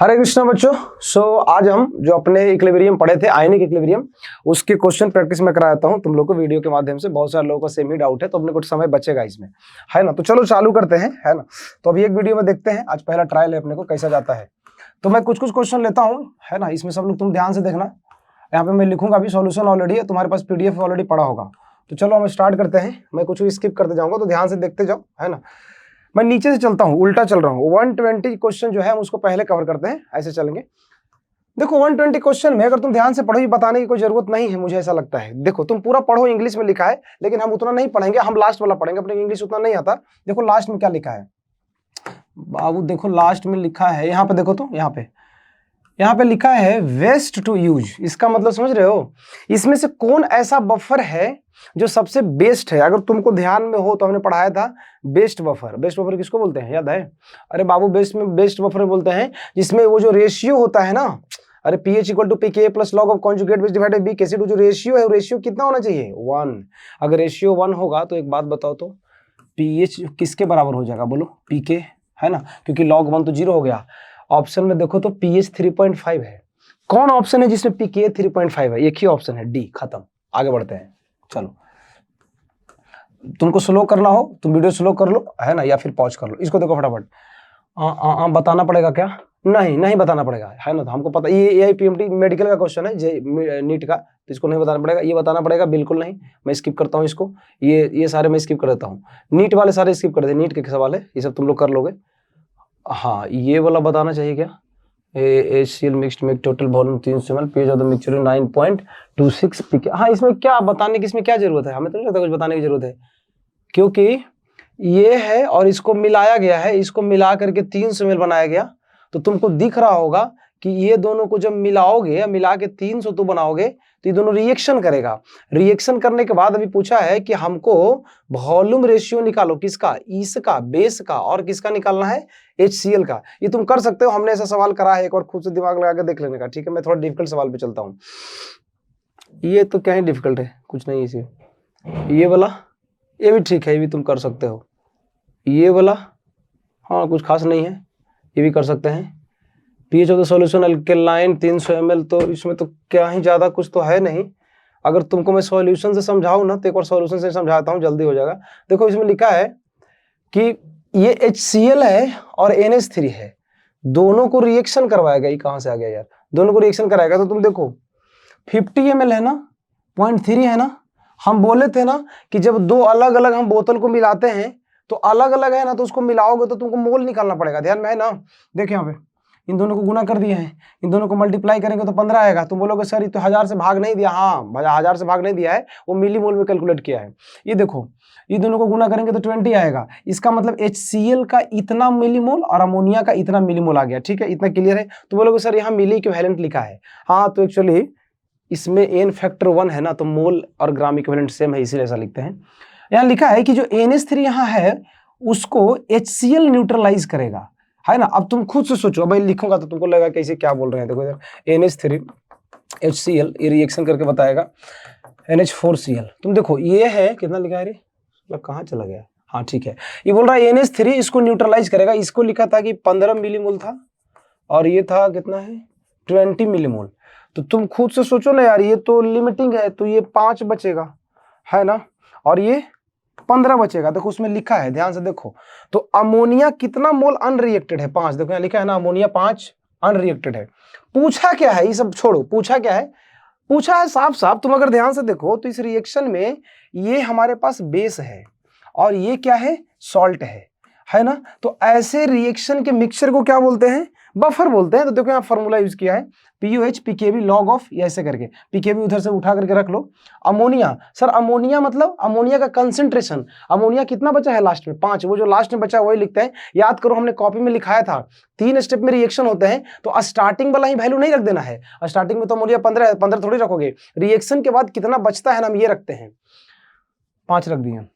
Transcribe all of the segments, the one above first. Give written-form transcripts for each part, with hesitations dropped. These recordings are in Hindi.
हरे कृष्णा बच्चों। आज हम जो अपने इक्विलिब्रियम पढ़े थे, आयनिक इक्विलिब्रियम, उसके क्वेश्चन प्रैक्टिस में कराता हूं तुम लोग को वीडियो के माध्यम से। बहुत सारे लोगों का सेम ही डाउट है, तो अपने कुछ समय बचेगा इसमें, है ना। तो चलो चालू करते हैं, है ना। तो अभी एक वीडियो में देखते हैं, आज पहला ट्रायल है अपने को, कैसा जाता है। तो मैं कुछ क्वेश्चन लेता हूँ, है ना। इसमें सब लोग तुम ध्यान से देखना, यहाँ पे मैं लिखूंगा अभी सॉल्यूशन ऑलरेडी है, तुम्हारे पास PDF ऑलरेडी पड़ा होगा। तो चलो हम स्टार्ट करते हैं, मैं कुछ स्किप करते जाऊंगा, तो ध्यान से देखते जाओ, है ना। मैं नीचे से चलता हूँ, उल्टा चल रहा हूँ। 120 क्वेश्चन जो है हम उसको पहले कवर करते हैं, ऐसे चलेंगे। देखो 120 क्वेश्चन में अगर तुम ध्यान से पढ़ो, बताने की कोई जरूरत नहीं है, मुझे ऐसा लगता है। देखो तुम पूरा पढ़ो, इंग्लिश में लिखा है, लेकिन हम उतना नहीं पढ़ेंगे, हम लास्ट वाला पढ़ेंगे, अपने इंग्लिश उतना नहीं आता। देखो लास्ट में क्या लिखा है बाबू, देखो लास्ट में लिखा है, यहाँ पे देखो, तो यहाँ पे लिखा है वेस्ट टू यूज। इसका मतलब समझ रहे हो, इसमें से कौन ऐसा बफर है जो सबसे बेस्ट है। अगर तुमको ध्यान में हो तो हमने पढ़ाया था बेस्ट बफर। बेस्ट बफर किसको बोलते हैं, याद है? अरे बाबू, बेस्ट बफर बोलते हैं जिसमें वो जो रेशियो होता है ना, अरे pH equal to pK plus log of conjugate base divided by कैसे, जो रेशियो है, रेशियो कितना होना चाहिए, 1। अगर रेशियो 1 होगा तो एक बात बताओ, तो pH किसके बराबर हो जाएगा, बोलो, pK, है ना, क्योंकि log 1 तो 0 हो गया। ऑप्शन में देखो तो pH 3.5 है। कौन ऑप्शन है जिसमें pK 3.5 है? एक ही ऑप्शन है, डी। खत्म, आगे बढ़ते हैं। चलो, तुमको स्लो करना हो तुम वीडियो स्लो कर लो, है ना, या फिर पॉज कर लो। इसको देखो फटाफट। बताना पड़ेगा क्या? नहीं बताना पड़ेगा, है ना। तो हमको पता, ये AIPMT मेडिकल का क्वेश्चन है, नीट का, तो इसको नहीं बताना पड़ेगा। ये बताना पड़ेगा, बिल्कुल नहीं, मैं स्किप करता हूँ इसको। ये सारे मैं स्किप कर देता हूँ, नीट वाले सारे स्किप कर दे। नीट के सवाल है, ये सब तुम लोग कर लोगे। हाँ, ये वाला बताना चाहिए क्या, HCl मिक्स्ड में total volume 300 ml, pH of the mixture 9.26 pK। हाँ, इसमें क्या बताने की, इसमें क्या जरूरत है, हमें तो नहीं लगता कुछ बताने की जरूरत है, क्योंकि ये है और इसको मिलाया गया है, इसको मिला करके 300 ml बनाया गया। तो तुमको दिख रहा होगा कि ये दोनों को जब मिलाओगे या मिला के 300 तो बनाओगे, तो ये दोनों रिएक्शन करेगा। रिएक्शन करने के बाद अभी पूछा है कि हमको वॉल्यूम रेशियो निकालो, किसका, इसका, बेस का, और किसका निकालना है, HCl का। ये तुम कर सकते हो, हमने ऐसा सवाल करा है, एक बार खुद से दिमाग लगा के देख लेने का, ठीक है। मैं थोड़ा डिफिकल्ट सवाल पे चलता हूँ। ये तो क्या ही डिफिकल्ट है, कुछ नहीं इसे। ये वाला, ये भी ठीक है, ये भी तुम कर सकते हो। ये वाला, हाँ, कुछ खास नहीं है, ये भी कर सकते हैं। pH of the solution alkaline 300 ml, तो इसमें तो क्या ही ज्यादा कुछ तो है नहीं। अगर तुमको मैं सॉल्यूशन से समझाऊं ना, तो एक बार सॉल्यूशन से समझाता हूं, जल्दी हो जाएगा। देखो इसमें लिखा है कि ये HCl है और NH3 है, दोनों को रिएक्शन करवाएगा। ये कहां से आ गया यार, दोनों को रिएक्शन कराएगा। तो तुम देखो 50 ml है ना, 0.3 है ना। हम बोले थे ना कि जब दो अलग अलग हम बोतल को मिलाते हैं तो अलग अलग है ना, तो उसको मिलाओगे तो तुमको मोल निकालना पड़ेगा, ध्यान में है ना। देखिए यहाँ पे इन दोनों को गुना कर दिए हैं, इन दोनों को मल्टीप्लाई करेंगे तो 15 आएगा। तुम बोलोगे सर ये तो 1000 से भाग नहीं दिया। हाँ, 1000 से भाग नहीं दिया है, वो मिलीमोल में कैलकुलेट किया है। ये देखो, ये दोनों को गुना करेंगे तो 20 आएगा। इसका मतलब HCl का इतना मिलीमोल और अमोनिया का इतना मिलीमोल आ गया, ठीक है। इतना क्लियर है? तो बोलोगे सर यहाँ मिली इक्विवेलेंट लिखा है। हाँ, तो एक्चुअली इसमें n फैक्टर 1 है ना, तो मोल और ग्राम इक्विवेलेंट सेम है, इसीलिए ऐसा लिखते हैं। यहाँ लिखा है कि जो NH3 यहाँ है उसको HCl न्यूट्रलाइज करेगा, है ना। अब तुम खुद से सोचो, अब मैं लिखूंगा तो तुमको लगेगा कैसे, क्या बोल रहे हैं। देखो इधर NH3 HCl, ये रिएक्शन करके बताएगा NH4Cl। तुम देखो ये है, कितना लिखा है रे, मतलब कहाँ चला गया। हाँ ठीक है, ये बोल रहा है NH3 इसको न्यूट्रलाइज करेगा। इसको लिखा था कि 15 मिलीमोल था, और ये था कितना है, 20 मिलीमोल। तो तुम खुद से सोचो ना यार, ये तो लिमिटिंग है, तो ये 5 बचेगा, है ना, और ये 15 बचेगा। देखो उसमें लिखा है, ध्यान से देखो। तो अमोनिया कितना मोल अनरिएक्टेड है, 5। देखो यहाँ लिखा है ना, अमोनिया 5 अनरिएक्टेड है। पूछा क्या है, ये सब छोड़ो, पूछा क्या है, पूछा है साफ साफ, तुम अगर ध्यान से देखो तो इस रिएक्शन में ये हमारे पास बेस है और ये क्या है, सॉल्ट है ना। तो ऐसे रिएक्शन के मिक्सचर को क्या बोलते हैं, बफर बोलते हैं। तो देखो यहाँ फॉर्मूला यूज किया है, POH PKB लॉग ऑफ, ऐसे करके PKB उधर से उठा करके रख लो। अमोनिया, सर अमोनिया मतलब अमोनिया का कंसेंट्रेशन, अमोनिया कितना बचा है लास्ट में, 5। वो जो लास्ट में बचा वही लिखते हैं। याद करो हमने कॉपी में लिखाया था 3 स्टेप में रिएक्शन होते हैं, तो स्टार्टिंग वाला ही वैल्यू नहीं रख देना है। स्टार्टिंग में तो अमोनिया 15 है, 15 थोड़ी रखोगे। रिएक्शन के बाद कितना बचता है ना, हम ये रखते हैं, 5 रख दिए।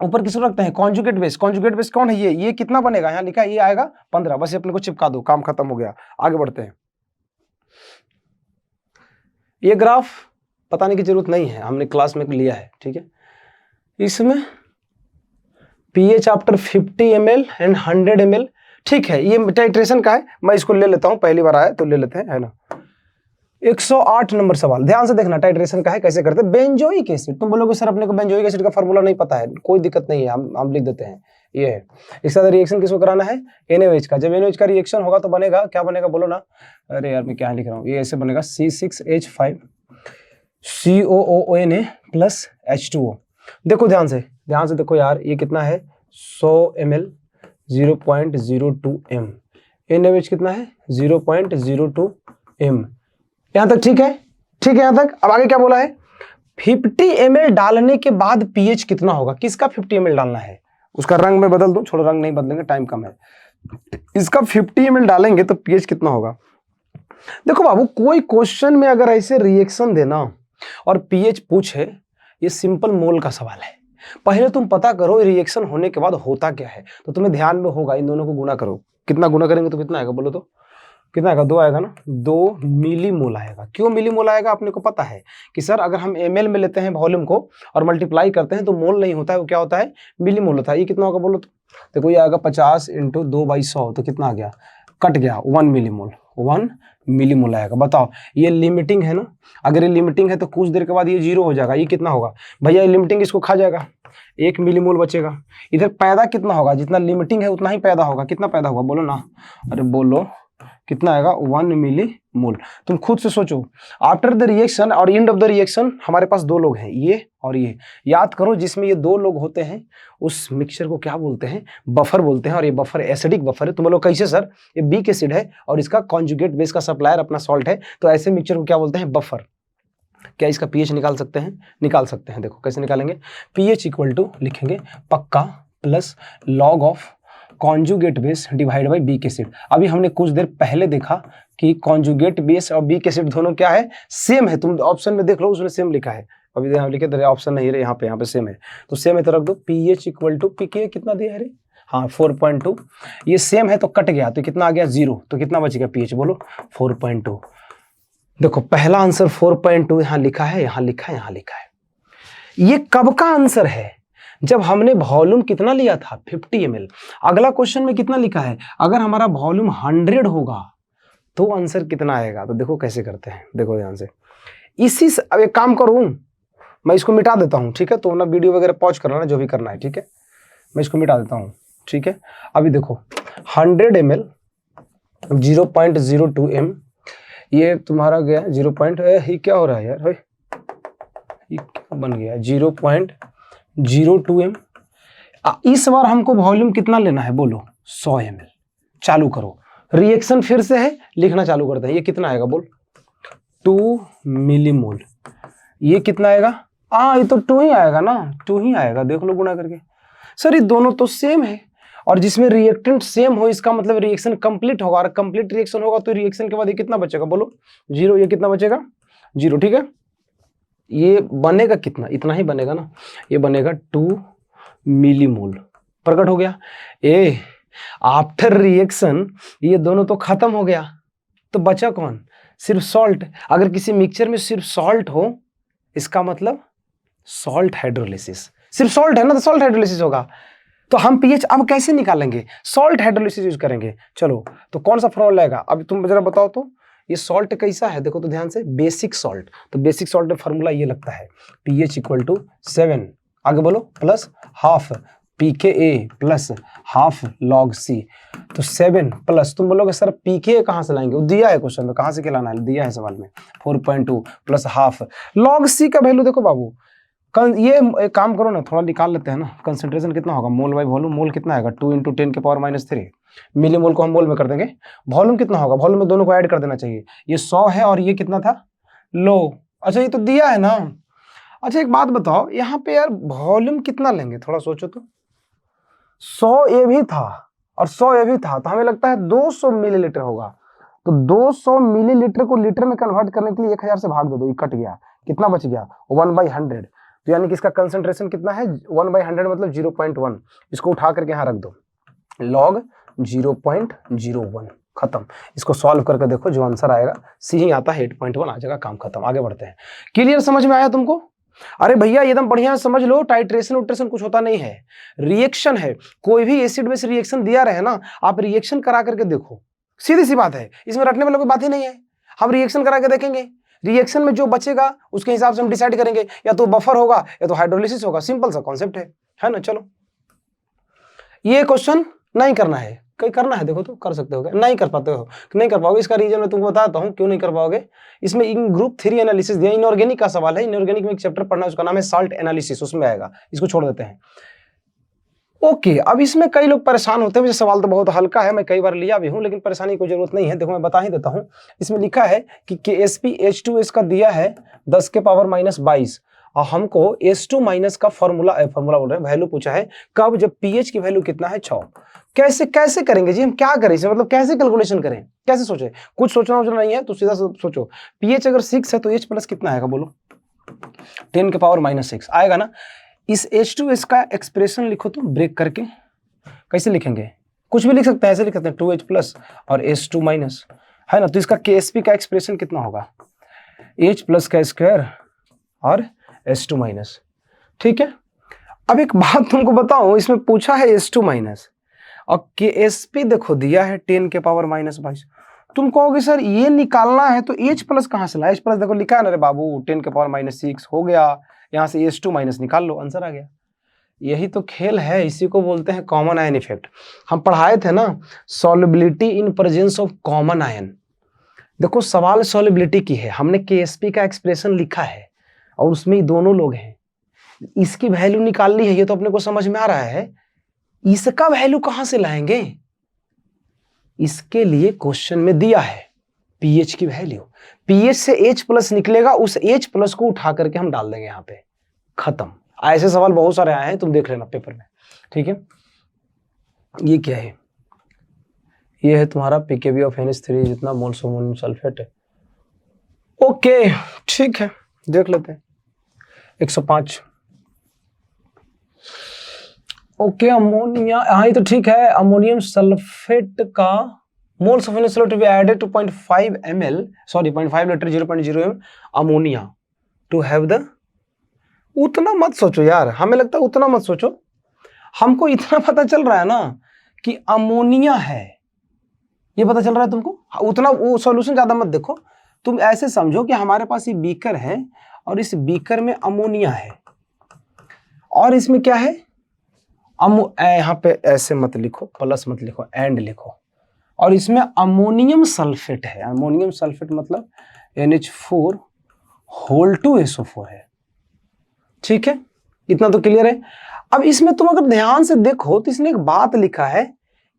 ऊपर किसको रखते हैं, कॉन्जुगेट बेस। कॉन्जुगेट बेस कौन है, ये कितना बनेगा, यहाँ लिखा है ये आएगा 15। बस ये अपने को चिपका दो, काम खत्म हो गया। आगे बढ़ते हैं। ये ग्राफ बताने की जरूरत नहीं है, हमने क्लास में लिया है, ठीक है। इसमें pH after 50 ml and 100 ml ठीक है, ये टाइट्रेशन का है, मैं इसको ले लेता हूं, पहली बार आया तो ले लेते हैं, है ना। 108 नंबर सवाल, ध्यान से देखना, टाइट्रेशन का है, कैसे करते हैं। बेंजोइक एसिड, तुम बोलोगे सर अपने को बेंजोइक एसिड का फार्मूला नहीं पता है, कोई दिक्कत नहीं है, हम लिख देते हैं। ये है, इसके साथ रिएक्शन किसको कराना है, NaOH का। जब NaOH का रिएक्शन होगा तो बनेगा क्या, बनेगा बोलो ना। अरे यार मैं क्या लिख रहा हूँ, ये ऐसे बनेगा C6H5 COONA प्लस H2O। देखो ध्यान से देखो यार, ये कितना है 100 ml 0.02 m, NaOH कितना है 0.02 m। यहां तक ठीक है, ठीक है यहां तक। अब आगे क्या बोला है, 50 ml डालने के बाद pH कितना होगा, किसका 50 ml डालना है, उसका रंग मैं बदल दूं, छोड़ो रंग नहीं बदलेंगे, टाइम कम है। इसका 50 ml डालेंगे तो pH कितना होगा। देखो बाबू, कोई क्वेश्चन में अगर ऐसे रिएक्शन देना और pH पूछे, ये सिंपल मोल का सवाल है। पहले तुम पता करो रिएक्शन होने के बाद होता क्या है, तो तुम्हें ध्यान में होगा, इन दोनों को गुना करो। कितना गुना करेंगे तो कितना आएगा बोलो तो, कितना आएगा, 2 आएगा ना, 2 मिलीमोल आएगा। क्यों मिलीमोल आएगा, अपने को पता है कि सर अगर हम ml में लेते हैं वॉल्यूम को और मल्टीप्लाई करते हैं तो मोल नहीं होता है, वो क्या होता है, मिलीमोल होता है। ये कितना होगा बोलो तो, देखो ये आएगा 50 × 2/100, तो कितना आ गया, कट गया 1 मिलीमोल, 1 मिलीमोल आएगा। बताओ ये लिमिटिंग है ना, अगर ये लिमिटिंग है तो कुछ देर के बाद ये 0 हो जाएगा। ये कितना होगा भैया, ये लिमिटिंग इसको खा जाएगा, 1 मिलीमोल बचेगा। इधर पैदा कितना होगा, जितना लिमिटिंग है उतना ही पैदा होगा। कितना पैदा होगा बोलो ना, अरे बोलो कितना आएगा, 1 मिलीमोल। तुम खुद से सोचो, आफ्टर द रिएक्शन और एंड ऑफ द रिएक्शन हमारे पास 2 लोग हैं, ये और ये। याद करो जिसमें ये 2 लोग होते हैं उस मिक्सचर को क्या बोलते हैं, बफर बोलते हैं। और ये बफर एसिडिक बफर है। तुम लोग कैसे सर, ये बीक एसिड है और इसका कॉन्जुगेट बेस का सप्लायर अपना सॉल्ट है, तो ऐसे मिक्सचर को क्या बोलते हैं, बफर। क्या इसका pH निकाल सकते हैं, निकाल सकते हैं। देखो कैसे निकालेंगे, pH इक्वल टू लिखेंगे पक्का plus log of conjugate base divide by beak acid. अभी हमने कुछ देर पहले देखा कि कॉन्जुगेट बेस और बीक एसिड दोनों क्या है, सेम है। तुम ऑप्शन में देख लो, उसमें सेम लिखा है। अभी यहाँ लिखे तो ऑप्शन नहीं है, यहाँ पे सेम है, तो सेम है तो रख दो। pH इक्वल टू pK कितना दिया है रे, हाँ 4.2। ये सेम है तो कट गया, तो कितना आ गया 0, तो कितना बच गया pH बोलो 4.2। देखो पहला आंसर 4.2 यहाँ लिखा है, यहाँ लिखा है, यहाँ लिखा है। ये कब का आंसर है, जब हमने वॉल्यूम कितना लिया था 50 ml। अगला क्वेश्चन में कितना लिखा है, अगर हमारा वॉल्यूम 100 होगा तो आंसर कितना आएगा। तो देखो कैसे करते हैं, देखो ध्यान से। इसी से अब एक काम करूं, मैं इसको मिटा देता हूं, ठीक है। तो ना वीडियो वगैरह पॉज करना, जो भी करना है, ठीक है। मैं इसको मिटा देता हूं, ठीक है। अभी देखो 100 ml 0.02 m, ये तुम्हारा गया 0. ये क्या हो रहा है यार, ये क्या बन गया 0.02 m। इस बार हमको वॉल्यूम कितना लेना है बोलो 100 ml। चालू करो, रिएक्शन फिर से है, लिखना चालू करते हैं। ये कितना आएगा बोल, 2 मिलीमोल। ये कितना आएगा, ये तो 2 ही आएगा ना, 2 ही आएगा, देख लो गुणा करके। सर ये दोनों तो सेम है, और जिसमें रिएक्टेंट सेम हो इसका मतलब रिएक्शन कंप्लीट होगा, और कंप्लीट रिएक्शन होगा तो रिएक्शन के बाद ये कितना बचेगा बोलो 0। ये कितना बचेगा 0, ठीक है। ये बनेगा कितना, इतना ही बनेगा ना, ये बनेगा 2 मिलीमोल। प्रकट हो गया। आफ्टर रिएक्शन ये दोनों तो खत्म हो गया, तो बचा कौन, सिर्फ सॉल्ट। अगर किसी मिक्सचर में सिर्फ सॉल्ट हो, इसका मतलब सॉल्ट हाइड्रोलिसिस, सिर्फ सॉल्ट है ना, तो सॉल्ट हाइड्रोलिसिस होगा। तो हम pH अब कैसे निकालेंगे, सॉल्ट हाइड्रोलिसिस यूज करेंगे। चलो तो कौन सा फॉर्मूला आएगा, अब तुम जरा बताओ तो। ये सॉल्ट कैसा है, देखो तो ध्यान से, बेसिक सॉल्ट। तो बेसिक सॉल्ट में फॉर्मूला ये लगता है, pH इक्वल टू 7, आगे बोलो, plus half pKa plus half log C। तो 7 प्लस, तुम बोलोगे सर pKa कहाँ से लाएंगे, वो दिया है क्वेश्चन में, कहाँ से क्या लाना है, दिया है सवाल में। 4.2 प्लस हाफ log C का वैल्यू देखो बाबू, ये एक काम करो ना, थोड़ा निकाल लेते हैं ना। कंसंट्रेशन कितना होगा, मोल बाई वॉल्यूम, मोल कितना आएगा 2 × 10⁻³ मिलीमोल को हम मोल में कर देंगे। वॉल्यूम कितना होगा, वॉल्यूम में दोनों को ऐड कर देना चाहिए। ये 100 है और ये कितना था, लो। अच्छा ये तो दिया है ना। अच्छा एक बात बताओ, यहाँ पे यार वॉल्यूम कितना लेंगे, थोड़ा सोचो तो। 100 ये भी था और 100 ये भी था, तो हमें लगता है 200 मिलीलीटर होगा। तो 200 मिलीलीटर को लीटर में कन्वर्ट करने के लिए 1000 से भाग दे दो, ये कट गया, कितना बच गया 1/100। तो यानी कि इसका कंसंट्रेशन कितना है 1/100 मतलब 0.1। इसको उठा करके यहाँ रख दो, log 0.01, खत्म। इसको सॉल्व करके देखो, जो आंसर आएगा सी ही आता है, 8.1 आ जाएगा, काम खत्म। आगे बढ़ते हैं। क्लियर, समझ में आया तुमको। अरे भैया एकदम बढ़िया समझ लो, टाइट्रेशन उट्रेशन कुछ होता नहीं है, रिएक्शन है। कोई भी एसिड बेस रिएक्शन दिया रहे ना, आप रिएक्शन करा करके देखो, सीधी सी बात है, इसमें रटने वाला कोई बात ही नहीं है। हम रिएक्शन करा के देखेंगे, रिएक्शन में जो बचेगा उसके हिसाब से हम डिसाइड करेंगे, या तो बफर होगा या तो हाइड्रोलिसिस होगा, सिंपल सा कॉन्सेप्ट है ना। चलो ये क्वेश्चन नहीं करना है, कहीं करना है देखो तो कर सकते हो, नहीं कर पाते हो, नहीं कर पाओगे। इसका रीजन मैं तुमको बताता हूं क्यों नहीं कर पाओगे। इसमें इन ग्रुप 3 एनालिसिस दिया, इनऑर्गेनिक का सवाल है, इनऑर्गेनिक में एक चैप्टर पढ़ना है, उसका नाम है साल्ट एनालिसिस, उसमें आएगा, इसको छोड़ देते हैं। ओके, अब इसमें कई लोग परेशान होते हैं, मुझे सवाल तो बहुत हल्का है, मैं कई बार लिया भी हूं, लेकिन परेशानी की जरूरत नहीं है। देखो मैं बता ही देता हूं, इसमें लिखा है कि KsPH2S का दिया है 10 के पावर -22 और हमको H2 माइनस का फॉर्मूला बोल रहे हैं, वैल्यू पूछा है कब, जब pH की वैल्यू कितना है 6। कैसे करेंगे जी, हम क्या करें इसे, मतलब कैसे कैलकुलेशन करें, कैसे सोचे, कुछ सोचना नहीं है तो सीधा सोचो। pH अगर 6 है तो H प्लस कितना आएगा बोलो, 10 के पावर -6 आएगा ना। इस H2S का एक्सप्रेशन लिखो तो ब्रेक करके, कैसे लिखेंगे, कुछ भी लिख सकते हैं, ऐसे लिख सकते हैं 2H प्लस और H2 माइनस, है ना। तो इसका KSP का एक्सप्रेशन कितना होगा, H प्लस का स्क्वायर और H2 माइनस, ठीक है। अब एक बात तुमको बताओ, इसमें पूछा है H2 माइनस और KSP देखो दिया है 10 के पावर -22। तुम कहोगे सर ये निकालना है तो H प्लस कहाँ से ला, H प्लस देखो लिखा है ना रे बाबू 10 के पावर -6 हो गया, यहाँ से H2 माइनस निकाल लो, आंसर आ गया। यही तो खेल है, इसी को बोलते हैं कॉमन आयन इफेक्ट। हम पढ़ाए थे ना solubility in presence of common ion. देखो सवाल सॉल्युबिलिटी की है, हमने KSP का एक्सप्रेशन लिखा है और उसमें दोनों लोग हैं, इसकी वैल्यू निकालनी है, ये तो अपने को समझ में आ रहा है। इसका वैल्यू कहां से लाएंगे, इसके लिए क्वेश्चन में दिया है pH की वैल्यू, pH से H प्लस निकलेगा, उस H प्लस को उठा करके हम डाल देंगे यहाँ पे, खत्म। ऐसे सवाल बहुत सारे आए हैं, तुम देख लेना पेपर में, ठीक है। ये क्या है, ये है तुम्हारा pKb ऑफ NH3 जितना मोल्स अमोनियम सल्फेट है। ओके ठीक है, देख लेते हैं 105। ओके अमोनिया, हाँ ये तो ठीक है, अमोनियम सल्फेट का moles of NaCl to be added to 0.5 ml, sorry 0.5 litre 0.0 m ammonia to have the, उतना मत सोचो यार, हमें लगता है उतना मत सोचो, हमको इतना पता चल रहा है ना कि अमोनिया है, ये पता चल रहा है तुमको, उतना वो सॉल्यूशन ज्यादा मत देखो, तुम ऐसे समझो कि हमारे पास ये बीकर है और इस बीकर में अमोनिया है और इसमें क्या है यहाँ पे ऐसे मत लिखो, प्लस मत लिखो, एंड लिखो, और इसमें अमोनियम सल्फेट है, अमोनियम सल्फेट मतलब NH4 होल टू SO4 है, ठीक है, इतना तो क्लियर है। अब इसमें तुम अगर ध्यान से देखो तो इसने एक बात लिखा है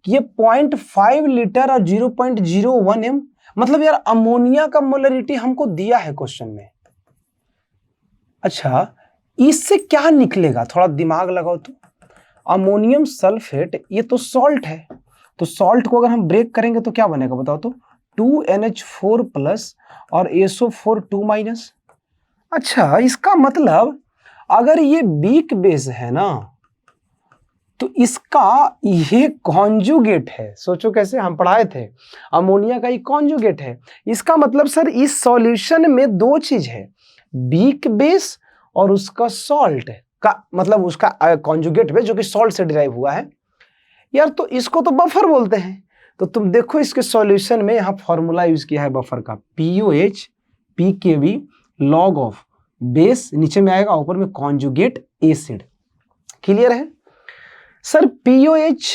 कि ये 0.5 लीटर और 0.01 m, मतलब यार अमोनिया का मोलरिटी हमको दिया है क्वेश्चन में। अच्छा इससे क्या निकलेगा, थोड़ा दिमाग लगाओ तो, अमोनियम सल्फेट ये तो सॉल्ट है, तो सॉल्ट को अगर हम ब्रेक करेंगे तो क्या बनेगा बताओ तो, 2NH4 प्लस और SO4 2 माइनस। अच्छा इसका मतलब अगर ये वीक बेस है ना तो इसका ये कॉन्जुगेट है, सोचो कैसे, हम पढ़ाए थे अमोनिया का ये कॉन्जुगेट है। इसका मतलब सर इस सॉल्यूशन में दो चीज है, वीक बेस और उसका सॉल्ट का, मतलब उसका कॉन्जुगेट बेस जो कि सॉल्ट से डिराइव हुआ है यार, तो इसको तो बफर बोलते हैं। तो तुम देखो इसके सॉल्यूशन में यहाँ फॉर्मूला यूज किया है बफर का, POH PKB log of base, नीचे में आएगा ऊपर में कॉन्जुगेट एसिड, क्लियर है। सर POH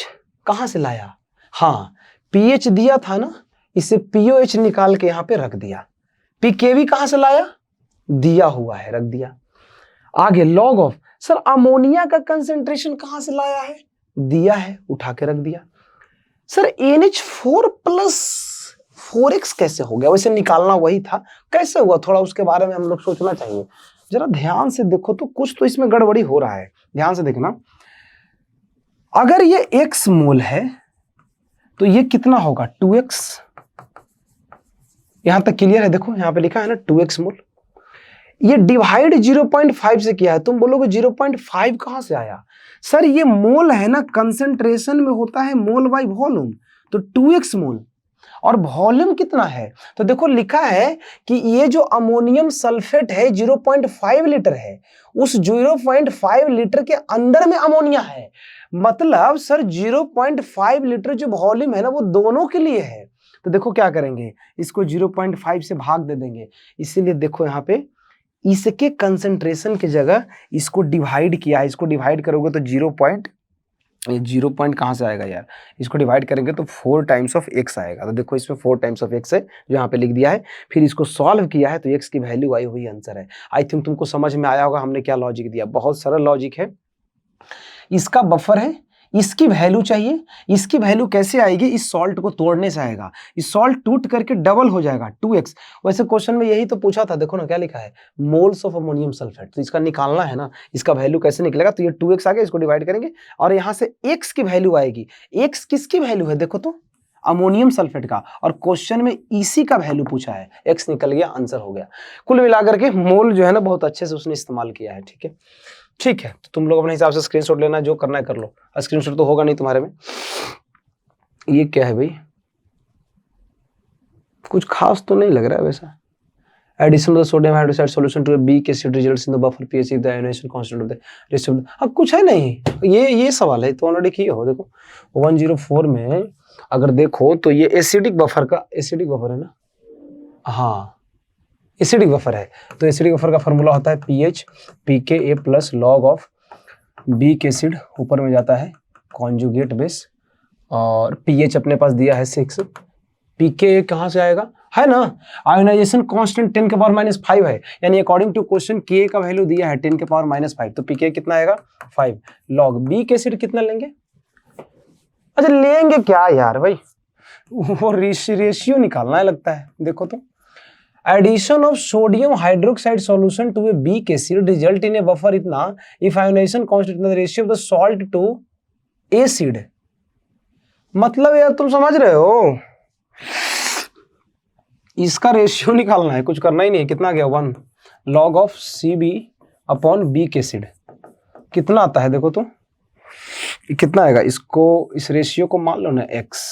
कहां से लाया, हाँ pH दिया था ना, इसे POH निकाल के यहां पे रख दिया। PKB कहां से लाया, दिया हुआ है रख दिया। आगे लॉग ऑफ, सर अमोनिया का कंसेंट्रेशन कहां से लाया है, दिया है उठा के रख दिया। सर NH4 प्लस 4x कैसे हो गया, वैसे निकालना वही था, कैसे हुआ थोड़ा उसके बारे में हम लोग सोचना चाहिए, जरा ध्यान से देखो तो कुछ तो इसमें गड़बड़ी हो रहा है, ध्यान से देखना। अगर ये x मोल है तो ये कितना होगा 2x, यहां तक क्लियर है, देखो यहां पे लिखा है ना 2x मोल, ये डिवाइड 0.5 से किया है। तुम बोलोगे 0.5 कहां से आया, सर ये मोल है ना, कंसंट्रेशन में होता है मोल बाय वॉल्यूम, तो 2x मोल। और वॉल्यूम कितना है, तो देखो लिखा है कि ये जो अमोनियम सल्फेट है 0.5 लीटर है, उस 0.5 लीटर के अंदर में अमोनिया है। मतलब सर 0.5 लीटर जो वॉल्यूम है ना वो दोनों के लिए है। तो देखो क्या करेंगे, इसको 0.5 से भाग दे देंगे। इसीलिए देखो यहाँ पे इसके कंसंट्रेशन की जगह इसको डिवाइड किया है। इसको डिवाइड करोगे तो 0 पॉइंट कहाँ से आएगा यार, इसको डिवाइड करेंगे तो 4 टाइम्स ऑफ x आएगा। तो देखो इसमें 4 टाइम्स ऑफ x है जो यहाँ पे लिख दिया है। फिर इसको सॉल्व किया है तो x की वैल्यू आई, हुई आंसर है। आई थिंक तुमको समझ में आया होगा हमने क्या लॉजिक दिया। बहुत सरल लॉजिक है। इसका बफर है, इसकी वैल्यू चाहिए। इसकी वैल्यू कैसे आएगी, इस सॉल्ट को तोड़ने से आएगा। इस सॉल्ट टूट करके डबल हो जाएगा 2x। वैसे क्वेश्चन में यही तो पूछा था, देखो ना क्या लिखा है, मोल्स ऑफ अमोनियम सल्फेट। तो इसका निकालना है ना, इसका वैल्यू कैसे निकलेगा, तो ये 2x आ गया, इसको डिवाइड करेंगे और यहां से x की वैल्यू आएगी। x किसकी वैल्यू है, देखो तो अमोनियम सल्फेट का, और क्वेश्चन में इसी का वैल्यू पूछा है। x निकल गया, आंसर हो गया। कुल मिलाकर के मोल जो है ना बहुत अच्छे से उसने इस्तेमाल किया है। ठीक है, ठीक है, तो तुम लोग अपने हिसाब से स्क्रीनशॉट लेना, जो करना है कर लो। स्क्रीनशॉट तो होगा नहीं तुम्हारे में। ये क्या है भाई, कुछ खास तो नहीं लग रहा है वैसा। Addition of sodium hydroxide solution to a weak acid results in the buffer pH if the ionisation constant of the rest of the, अब कुछ है नहीं। ये सवाल है तो ऑलरेडी किए हो। देखो 104 में अगर देखो तो ये एसिडिक बफर का, एसिडिक बफर है ना, हाँ एसिडिक बफर है। तो एसिडिक बफर का फॉर्मूला होता है pH pKa plus log of beak acid, ऊपर में जाता है कॉन्जुगेट बेस, और पीएच अपने पास दिया है 6। pKa कहाँ से आएगा, है ना, आयोनाइजेशन कांस्टेंट 10 के पावर -5 है, यानी अकॉर्डिंग टू क्वेश्चन Ka का वैल्यू दिया है 10 के पावर -5, तो pKa कितना आएगा 5। लॉग बीक एसिड कितना लेंगे, अच्छा लेंगे क्या यार भाई, वो रेशियो निकालना है लगता है। देखो तो addition of sodium hydroxide solution to a weak acid result in a buffer इतना if ionization constant the ratio of the salt to acid, मतलब यार तुम समझ रहे हो, इसका रेशियो निकालना है, कुछ करना ही नहीं है। कितना गया 1 log of Cb upon weak acid, कितना आता है देखो तो कितना आएगा, इसको इस रेशियो को मान लो ना x,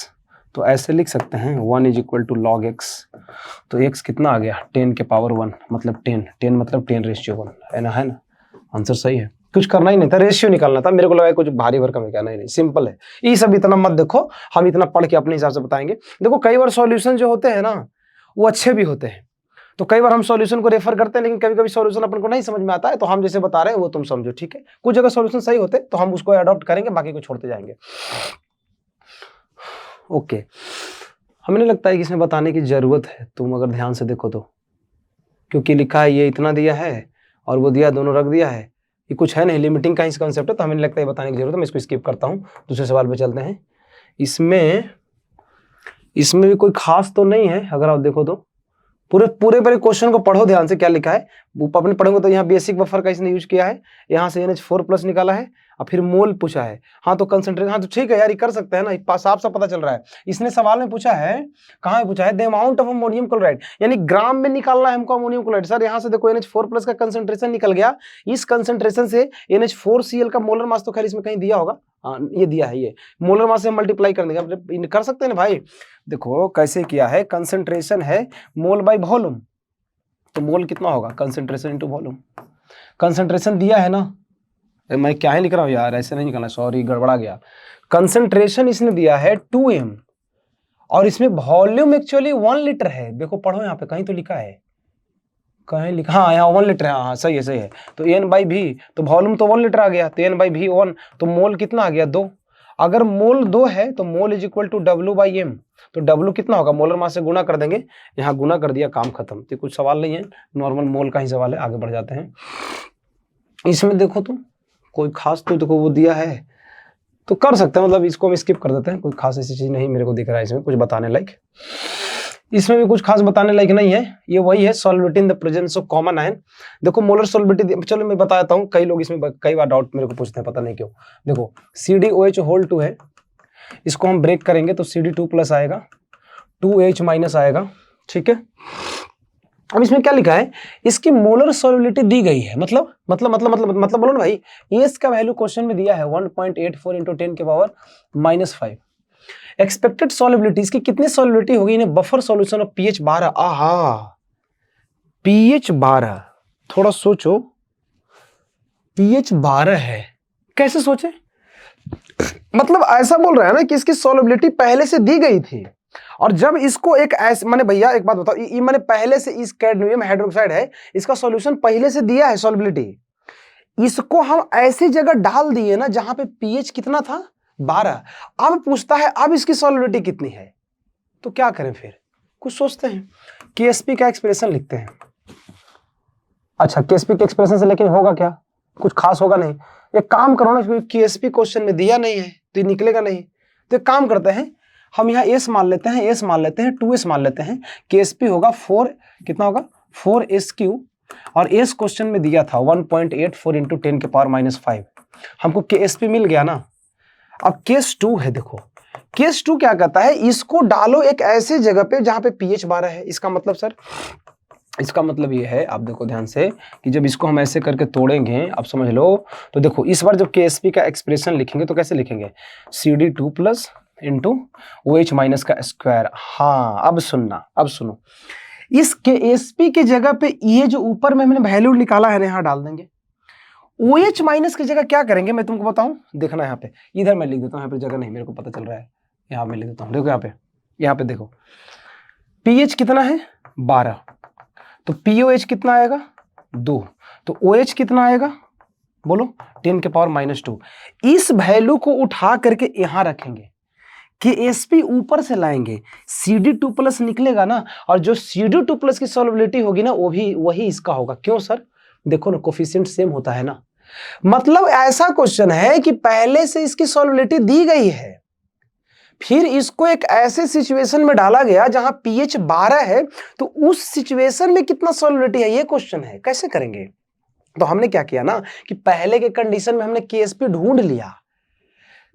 तो ऐसे लिख सकते हैं 1 is equal to log x। तो x कितना आ गया 10 के पावर 1, मतलब 10 मतलब 10 रेशियो 1 है ना, है ना, आंसर सही है। कुछ करना ही नहीं था, रेशियो निकालना था। मेरे को लगा कुछ भारी भरकम है क्या, नहीं सिंपल है। ये सब इतना मत देखो, हम इतना पढ़ के अपने हिसाब से बताएंगे। देखो कई बार सॉल्यूशन जो होते हैं ना वो अच्छे भी होते हैं, तो कई बार हम सॉल्यूशन को रेफर करते हैं, लेकिन कभी कभी सॉल्यूशन अपन को नहीं समझ में आता है, तो हम जैसे बता रहे हैं वो तुम समझो। ठीक है, कुछ जगह सॉल्यूशन सही होते तो हम उसको अडॉप्ट करेंगे, बाकी को छोड़ते जाएंगे। ओके, हमें नहीं लगता है कि इसमें बताने की जरूरत है, तुम अगर ध्यान से देखो तो, क्योंकि लिखा है ये इतना दिया है और वो दिया, दोनों रख दिया है, ये कुछ है नहीं, लिमिटिंग का ही कंसेप्ट है, तो हमें नहीं लगता है बताने की जरूरत है। मैं इसको स्किप करता हूँ, दूसरे सवाल पे चलते हैं। इसमें भी कोई खास तो नहीं है, अगर आप देखो तो पूरे क्वेश्चन को पढ़ो ध्यान से, क्या लिखा है अपने पढ़ोगे तो यहाँ बेसिक बफर का इसने यूज किया है, यहाँ से NH4+ निकाला है और फिर मोल पूछा है। हाँ तो कंसंट्रेशन, हाँ तो ठीक है यार, ये कर सकते हैं ना, साफ साफ पता चल रहा है। इसने सवाल में पूछा है, कहाँ पूछा है, the amount of ammonium chloride, यानी ग्राम में निकालना है हमको अमोनियम क्लोराइड। सर यहाँ से देखो NH4+ का कंसंट्रेशन निकल गया, इस कंसंट्रेशन से NH4Cl का मोलर मास तो खैर इसमें कहीं दिया होगा, हाँ ये दिया है, ये मोलर मास से मल्टीप्लाई कर देंगे, कर सकते हैं ना भाई। देखो कैसे किया है, कंसंट्रेशन है मोल बाय वॉल्यूम, तो मोल कितना होगा कंसंट्रेशन इनटू वॉल्यूम, कंसंट्रेशन दिया है ना, मैं क्या है लिख रहा हूँ यार, ऐसे नहीं निकालना, सॉरी गड़बड़ा गया। कंसंट्रेशन इसने दिया है 2m और इसमें वॉल्यूम एक्चुअली 1 लीटर है। देखो पढ़ो यहाँ पे कहीं तो लिखा है, कहीं लिखा, हाँ यहाँ 1 लीटर है, हाँ सही है सही है। तो n/v, तो वॉल्यूम तो 1 लीटर आ गया, तो n/v 1, तो मोल कितना आ गया 2। अगर मोल 2 है तो mole is equal to W/m, तो W कितना होगा, मोलर मास से गुना कर देंगे, यहाँ गुना कर दिया, काम खत्म। तो कुछ सवाल नहीं है, नॉर्मल मोल का ही सवाल है। आगे बढ़ जाते हैं। इसमें देखो तो कोई खास तो देखो वो दिया है तो कर सकते हैं, मतलब इसको हम स्किप कर देते हैं, कोई खास ऐसी चीज नहीं मेरे को दिख रहा है इसमें कुछ बताने लायक। इसमें भी कुछ खास बताने लायक नहीं है, ये वही है solubility in the presence of common ion. देखो मोलर सॉल्वेटी, चलो मैं बताता हूँ, कई लोग इसमें कई बार डाउट मेरे को पूछते हैं, पता नहीं क्यों। देखो CdOH है, इसको हम ब्रेक करेंगे तो Cd2+ आएगा, 2H- आएगा, ठीक है। अब इसमें क्या लिखा है, इसकी मोलर सॉल्युबिलिटी दी गई है, मतलब बोलो ना भाई, एस का वैल्यू क्वेश्चन में दिया है 1.84 × 10⁻⁵। एक्सपेक्टेड सॉल्युबिलिटी, इसकी कितनी सॉल्युबिलिटी होगी इन बफर सॉल्यूशन ऑफ पीएच 12। आहा, पीएच 12, थोड़ा सोचो, पीएच 12 है, कैसे सोचे? मतलब ऐसा बोल रहा है ना कि इसकी सॉल्युबिलिटी पहले से दी गई थी, और जब इसको एक ऐसे, मैंने भैया एक बात बताओ, ये मैंने पहले से इस कैडमियम हाइड्रोक्साइड है, इसका सॉल्यूशन पहले से दिया है सॉल्युबिलिटी, इसको हम ऐसी जगह डाल दिए ना जहां पे पीएच कितना था 12। अब पूछता है अब इसकी सॉल्युबिलिटी कितनी है, तो क्या करें फिर? कुछ सोचते हैं, केएसपी का एक्सप्रेशन लिखते हैं। अच्छा, केएसपी के एक्सप्रेशन से लेकिन होगा क्या? कुछ खास होगा नहीं। एक काम करो ना, केएसपी क्वेश्चन में दिया नहीं है तो ये निकलेगा नहीं, तो एक काम करते हैं, हम यहाँ एस मान लेते हैं, एस मान लेते हैं, 2s मान लेते हैं। केएसपी होगा 4, कितना होगा 4s3, और एस क्वेश्चन में दिया था 1.84 इंटू 10 के पावर -5। हमको केएसपी मिल गया ना। अब केस 2 है, देखो केस 2 क्या कहता है, इसको डालो एक ऐसे जगह पे जहां पे पीएच 12 है। इसका मतलब सर, इसका मतलब ये है, आप देखो ध्यान से, कि जब इसको हम ऐसे करके तोड़ेंगे, आप समझ लो, तो देखो इस बार जब केएसपी का एक्सप्रेशन लिखेंगे तो कैसे लिखेंगे, CD2 plus into OH minus का स्क्वायर। हाँ, अब सुनना, अब सुनो, इस केएसपी के जगह पे ये जो ऊपर में हमने वैल्यू निकाला है ना, यहाँ डाल देंगे। OH माइनस की जगह क्या करेंगे मैं तुमको बताऊं, देखना यहाँ पे, इधर मैं लिख देता हूँ, यहाँ पे जगह नहीं, मेरे को पता चल रहा है, यहाँ मैं लिख देता हूँ, देखो यहाँ पे देखो, पीएच कितना है 12, तो POH कितना आएगा 2, तो OH कितना आएगा बोलो 10 के पावर -2। इस वैल्यू को उठा करके यहां रखेंगे, KSP ऊपर से लाएंगे, CD2 प्लस निकलेगा ना, और जो CD2 प्लस की सॉल्युबिलिटी होगी ना, वो भी वही इसका होगा। क्यों सर? देखो ना, कोफिशिएंट सेम होता है ना, मतलब ऐसा क्वेश्चन है कि पहले से इसकी सॉल्युबिलिटी दी गई है, फिर इसको एक ऐसे सिचुएशन में डाला गया जहां पीएच 12 है, तो उस सिचुएशन में कितना सॉल्युबिलिटी है, ये क्वेश्चन है। कैसे करेंगे? तो हमने क्या किया ना कि पहले के कंडीशन में हमने केएसपी ढूंढ लिया,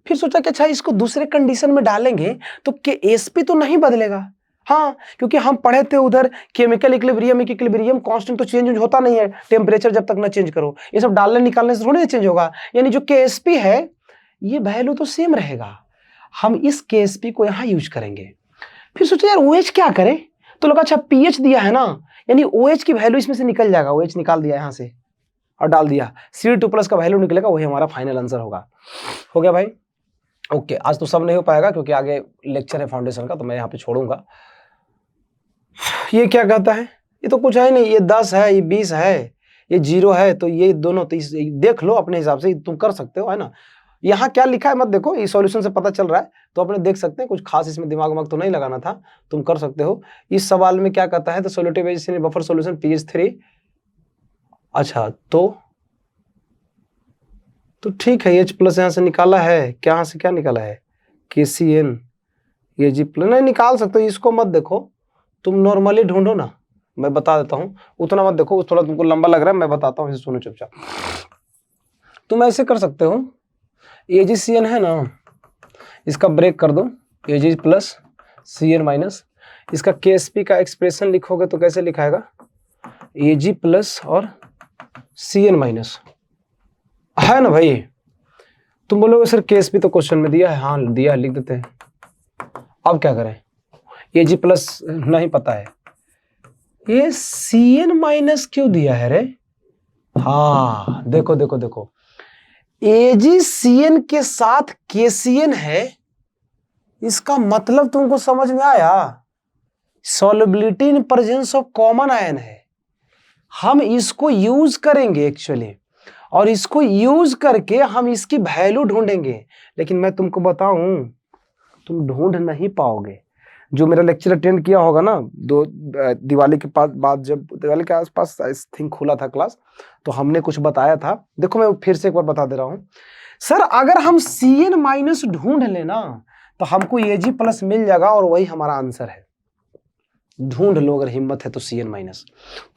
फिर सोचा कि अच्छा इसको दूसरे कंडीशन में डालेंगे तो केएसपी तो नहीं बदलेगा। हाँ, क्योंकि हम पढ़े थे उधर केमिकल इक्विलिब्रियम कांस्टेंट तो चेंज होता नहीं है, टेम्परेचर जब तक ना चेंज करो, ये सब डालने निकालने से थोड़ी ना चेंज होगा। यानी जो केएसपी है ये वैल्यू तो सेम रहेगा, हम इस केएसपी को यहाँ यूज करेंगे। फिर सोचा यार OH क्या करें, तो लगा अच्छा पीएच दिया है ना, यानी OH की वैल्यू इसमें से निकल जाएगा, OH निकाल दिया यहाँ से और डाल दिया, CD2 प्लस का वैल्यू निकलेगा, वही हमारा फाइनल आंसर होगा। हो गया भाई? ओके, आज तो सब नहीं हो पाएगा क्योंकि आगे लेक्चर है फाउंडेशन का, तो मैं यहाँ पे छोड़ूंगा। ये क्या कहता है, ये तो कुछ है नहीं, ये 10 है, ये 20 है, ये 0 है, तो ये दोनों तो देख लो अपने हिसाब से, तुम कर सकते हो, है ना। यहाँ क्या लिखा है मत देखो, ये सॉल्यूशन से पता चल रहा है तो अपने देख सकते हैं, कुछ खास इसमें दिमाग वमाग तो नहीं लगाना था, तुम कर सकते हो। इस सवाल में क्या कहता है, तो सोल्यूटिव एसिड बफर सॉल्यूशन pH3। अच्छा, तो ठीक है, H प्लस यहाँ से निकाला है, क्या यहाँ से क्या निकाला है, KCN, ये G प्लस नहीं निकाल सकते, इसको मत देखो, तुम नॉर्मली ढूंढो ना, मैं बता देता हूँ, उतना मत देखो, थोड़ा तुमको लंबा लग रहा है, मैं बताता हूँ, इसे सुनो चुपचाप। तुम ऐसे कर सकते हो, AgCN है ना, इसका ब्रेक कर दो, Ag प्लस CN माइनस, इसका KSP का एक्सप्रेशन लिखोगे तो कैसे लिखाएगा, Ag प्लस और CN माइनस, है ना भाई। तुम बोलोगे सर KSP तो क्वेश्चन में दिया है, हाँ दिया है, लिख देते हैं। अब क्या करें, Ag प्लस नहीं पता है, ये CN माइनस क्यों दिया है रे, हाँ देखो देखो देखो, AgCN के साथ KCN है, इसका मतलब तुमको समझ में आया, solubility in presence of common ion है, हम इसको यूज करेंगे एक्चुअली, और इसको यूज करके हम इसकी वैल्यू ढूंढेंगे। लेकिन मैं तुमको बताऊं, तुम ढूंढ नहीं पाओगे। जो मेरा लेक्चर अटेंड किया होगा ना, दिवाली के पास बाद, जब दिवाली के आसपास आई थिंक खुला था क्लास, तो हमने कुछ बताया था। देखो मैं फिर से एक बार बता दे रहा हूं सर, अगर हम CN माइनस ढूंढ लेना तो हमको Ag प्लस मिल जाएगा और वही हमारा आंसर है। ढूंढ लो अगर हिम्मत है तो Cn माइनस।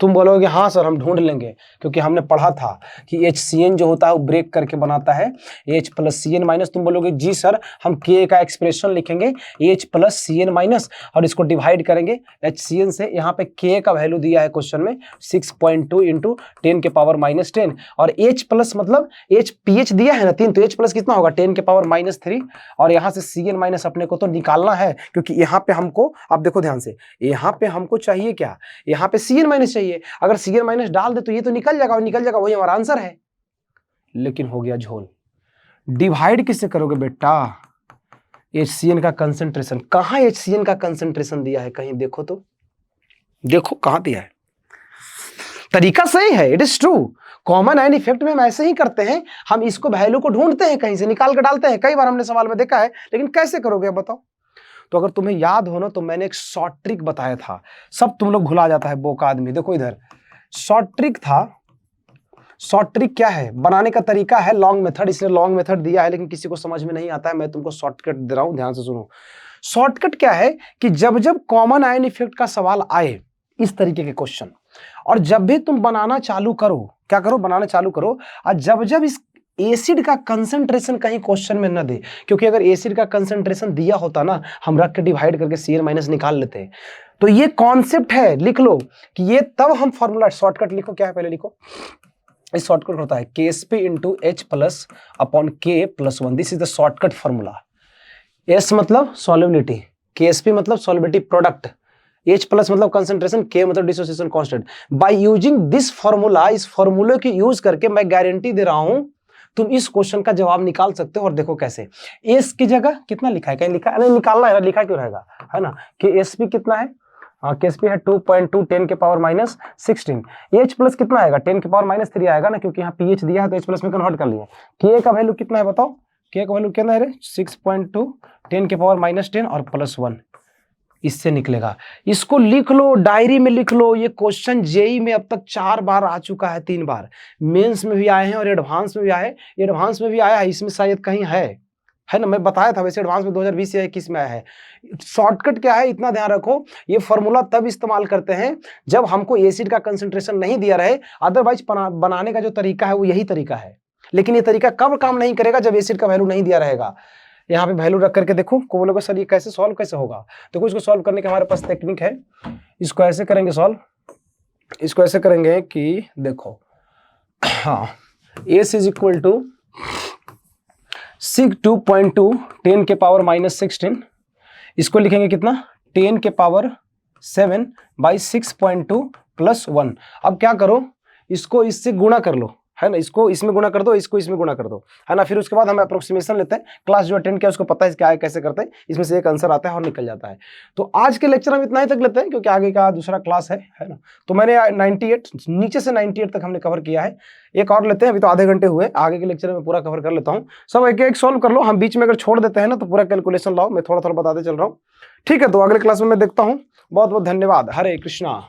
तुम बोलोगे हाँ सर हम ढूंढ लेंगे, क्योंकि हमने पढ़ा था कि HCN जो होता है वो ब्रेक करके बनाता है H प्लस Cn माइनस। तुम बोलोगे जी सर हम K का एक्सप्रेशन लिखेंगे H प्लस Cn माइनस और इसको डिवाइड करेंगे HCN से। यहाँ पे K का वैल्यू दिया है क्वेश्चन में 6.2 इंटू 10 के पावर माइनस 10 और H प्लस मतलब H pH दिया है ना 3, तो H प्लस कितना होगा 10 के पावर माइनस 3 और यहाँ से Cn माइनस अपने को तो निकालना है, क्योंकि यहाँ पे हमको, आप देखो ध्यान से, यहाँ पे हमको चाहिए क्या, यहाँ पे Cn माइनस चाहिए। अगर Cn माइनस डाल दे तो ये तो निकल जाएगा, और निकल जाएगा, वही हमारा आंसर है। लेकिन हो गया झोल। डिवाइड किससे करोगे बेटा, HCN का कंसंट्रेशन। कहां HCN का कंसंट्रेशन दिया है, कहीं देखो तो, देखो कहां दिया है। तरीका सही है, it is true. Common ion effect में हम ऐसे ही करते हैं, हम इसको वैल्यू को ढूंढते हैं, कहीं से निकाल कर डालते हैं। कई बार हमने सवाल में देखा है, लेकिन कैसे करोगे बताओ। तो अगर तुम्हें याद हो ना, तो मैंने एक शॉर्ट ट्रिक बताया था, सब तुम लोग भुला जाता है बोका आदमी। देखो इधर शॉर्ट ट्रिक था। शॉर्ट ट्रिक क्या है, बनाने का तरीका है लॉन्ग मेथड, इसलिए लॉन्ग मेथड दिया है, लेकिन किसी को समझ में नहीं आता है, मैं तुमको शॉर्टकट दे रहा हूं, ध्यान से सुनो। शॉर्टकट क्या है कि जब जब कॉमन आयन इफेक्ट का सवाल आए, इस तरीके के क्वेश्चन, और जब भी तुम बनाना चालू करो, क्या करो, बनाना चालू करो, और जब जब इस एसिड का कंसंट्रेशन कहीं क्वेश्चन में न दे, क्योंकि अगर एसिड का कंसंट्रेशन दिया होता ना, हम रख के डिवाइड करके Cn माइनस निकाल लेते। तो ये कॉन्सेप्ट है, लिख लो कि ये तब हम फॉर्मूला, शॉर्टकट लिखो, क्या है पहले लिखो, इस शॉर्टकट होता है Ksp into H plus upon K plus 1। This is the shortcut formula. S मतलब सॉल्युबिलिटी, Ksp मतलब सॉल्युबिलिटी प्रोडक्ट, H प्लस मतलब कंसंट्रेशन, K मतलब dissociation constant. By using this formula, इस फॉर्मूले की यूज करके मैं गारंटी दे रहा हूं तुम इस क्वेश्चन का जवाब निकाल सकते हो। और देखो कैसे, एस की जगह कितना लिखा है, कहीं लिखा है नहीं, निकालना है ना, लिखा क्यों रहेगा, है ना, कि एसपी कितना है, केएसपी है 2.2 10 के पावर माइनस 16। एच प्लस कितना आएगा 10 के पावर माइनस 3 आएगा ना, क्योंकि यहाँ पीएच दिया है तो एच प्लस में कन्वर्ट कर लिया। के का वैल्यू कितना है बताओ, के का वैल्यू कितना है रे, 6.2 10 के पावर माइनस 10 और प्लस 1, इससे निकलेगा। इसको लिख लो, डायरी में लिख लो। ये क्वेश्चन जेई में अब तक 4 बार आ चुका है, 3 बार मेंस में भी आए हैं और एडवांस में भी आए, एडवांस में भी आया है, इसमें शायद कहीं है ना, मैं बताया था वैसे एडवांस में 2020 या 21 में आया है। शॉर्टकट क्या है, इतना ध्यान रखो, ये फॉर्मूला तब इस्तेमाल करते हैं जब हमको एसिड का कंसंट्रेशन नहीं दिया रहे, अदरवाइज बनाने का जो तरीका है वो यही तरीका है। लेकिन ये तरीका कब काम नहीं करेगा, जब एसिड का वैल्यू नहीं दिया रहेगा। यहाँ पे वैल्यू रख करके देखो, को बोलोगे सर ये कैसे सॉल्व कैसे होगा। देखो इसको सॉल्व करने के हमारे पास टेक्निक है। इसको ऐसे करेंगे सॉल्व, इसको ऐसे करेंगे कि देखो, हाँ, एस इज इक्वल टू 2.2 10 के पावर माइनस 16, इसको लिखेंगे कितना 10 के पावर 7 बाई 6.2 प्लस 1। अब क्या करो, इसको इससे गुणा कर लो, है ना, इसको इसमें गुणा कर दो, इसको इसमें गुणा कर दो, है ना। फिर उसके बाद हम अप्रोक्सीमेशन लेते हैं। क्लास जो अटेंड किया उसको पता है क्या है, कैसे करते हैं, इसमें से एक आंसर आता है और निकल जाता है। तो आज के लेक्चर हम इतना ही तक लेते हैं, क्योंकि आगे का दूसरा क्लास है ना। तो मैंने 98 नीचे से 98 तक हमने कवर किया है। एक और लेते हैं, अभी तो आधे घंटे हुए, आगे के लेक्चर में पूरा कवर कर लेता हूँ। सब एक एक सॉल्व कर लो, हम बीच में अगर छोड़ देते हैं ना तो पूरा कैलकुलेशन लाओ, मैं थोड़ा थोड़ा बताते चल रहा हूँ। ठीक है, तो अगले क्लास में मैं देखता हूँ। बहुत बहुत धन्यवाद। हरे कृष्णा।